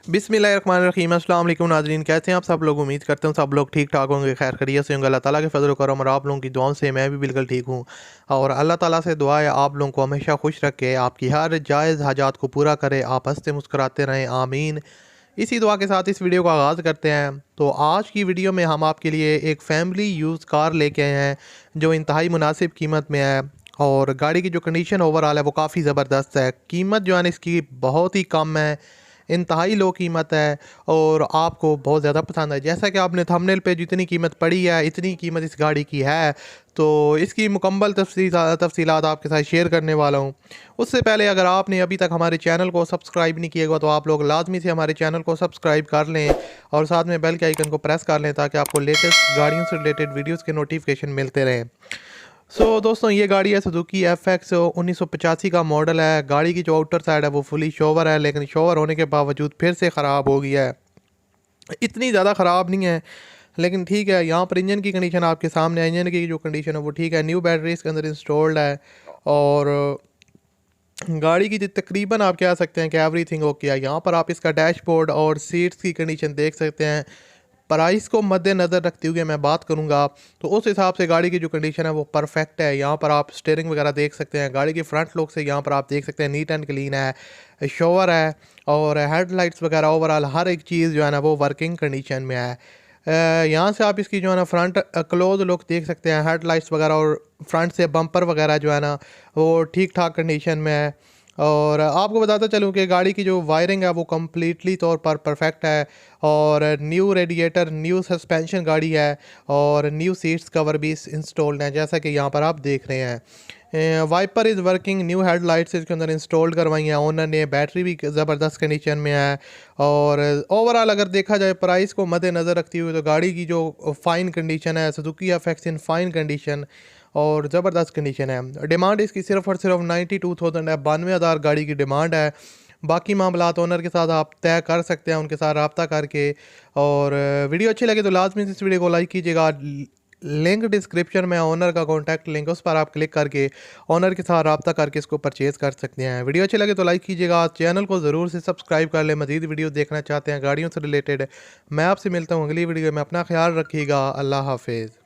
बिस्मिल्लाहिर्रहमानिर्रहीम। अस्सलाम वालेकुम नाज़रीन, कैसे हैं आप सब लोग। उम्मीद करते हैं सब लोग ठीक ठाक होंगे, खैर खैरियत से होंगे। अल्लाह ताला के फजल करम और आप लोगों की दुआओं से मैं भी बिल्कुल ठीक हूँ। और अल्लाह ताला से दुआ है आप लोगों को हमेशा खुश रखे, आपकी हर जायज़ हाजात को पूरा करे, आप हंसते मुस्कुराते रहें, आमीन। इसी दुआ के साथ इस वीडियो का आगाज़ करते हैं। तो आज की वीडियो में हम आपके लिए एक फ़ैमिली यूज़ कार लेके आए हैं जो इंतहाई मुनासिब कीमत में है। और गाड़ी की जो कंडीशन ओवरऑल है वो काफ़ी ज़बरदस्त है। कीमत जो है ना इसकी बहुत ही कम है, इंतहाई लो कीमत है और आपको बहुत ज़्यादा पसंद है। जैसा कि आपने थंबनेल पे जितनी कीमत पड़ी है इतनी कीमत इस गाड़ी की है। तो इसकी मुकम्मल तफसीलात आपके साथ शेयर करने वाला हूँ। उससे पहले अगर आपने अभी तक हमारे चैनल को सब्सक्राइब नहीं किया हुआ तो आप लोग लाजमी से हमारे चैनल को सब्सक्राइब कर लें और साथ में बेल के आइकन को प्रेस कर लें ताकि आपको लेटेस्ट गाड़ियों से रिलेटेड वीडियोज़ के नोटिफिकेशन मिलते रहें। दोस्तों ये गाड़ी है सुजुकी FX 1985 का मॉडल है। गाड़ी की जो आउटर साइड है वो फुली शोवर है, लेकिन शोवर होने के बावजूद फिर से ख़राब हो गया है। इतनी ज़्यादा ख़राब नहीं है लेकिन ठीक है। यहाँ पर इंजन की कंडीशन आपके सामने है। इंजन की जो कंडीशन है वो ठीक है। न्यू बैटरी इसके अंदर इंस्टॉल्ड है और गाड़ी की तकरीबन आप कह सकते हैं कि एवरीथिंग ओके है। यहाँ पर आप इसका डैशबोर्ड और सीट्स की कंडीशन देख सकते हैं। प्राइस को मद्देनज़र रखते हुए मैं बात करूंगा तो उस हिसाब से गाड़ी की जो कंडीशन है वो परफेक्ट है। यहाँ पर आप स्टीयरिंग वगैरह देख सकते हैं। गाड़ी की फ्रंट लुक से यहाँ पर आप देख सकते हैं नीट एंड क्लीन है, शोवर है और हेडलाइट्स वगैरह ओवरऑल हर एक चीज़ जो है ना वो वर्किंग कंडीशन में है। यहाँ से आप इसकी जो है ना फ्रंट क्लोज लुक देख सकते हैं। हेडलाइट्स वगैरह और फ्रंट से बम्पर वगैरह जो है ना वो ठीक ठाक कंडीशन में है। और आपको बताता चलूँ कि गाड़ी की जो वायरिंग है वो कम्प्लीटली तौर पर परफेक्ट है और न्यू रेडिएटर, न्यू सस्पेंशन गाड़ी है और न्यू सीट्स कवर भी इंस्टॉल्ड हैं जैसा कि यहाँ पर आप देख रहे हैं। Wiper is working, new headlights इसके अंदर इंस्टॉल्ड करवाई हैं ओनर ने। बैटरी भी ज़बरदस्त कंडीशन में है और ओवरऑल अगर देखा जाए प्राइस को मद्देनज़र रखती हुई तो गाड़ी की जो फ़ाइन कंडीशन है सुजुकी FX इन फ़ाइन कंडीशन और ज़बरदस्त कंडीशन है। डिमांड इसकी सिर्फ और सिर्फ 92,000 है, 92,000 गाड़ी की डिमांड है। बाकी मामलात ओनर के साथ आप तय कर सकते हैं उनके साथ रब्ता करके। और वीडियो अच्छी लगे तो लाजमी इस वीडियो को लाइक कीजिएगा। लिंक डिस्क्रिप्शन में ओनर का कॉन्टैक्ट लिंक, उस पर आप क्लिक करके ओनर के साथ रब्ता करके इसको परचेज़ कर सकते हैं। वीडियो अच्छी लगे तो लाइक कीजिएगा, चैनल को ज़रूर से सब्सक्राइब कर लें। मज़ीद वीडियो देखना चाहते हैं गाड़ियों से रिलेटेड। मैं आपसे मिलता हूँ अगली वीडियो में। अपना ख्याल रखिएगा। अल्लाह हाफिज़।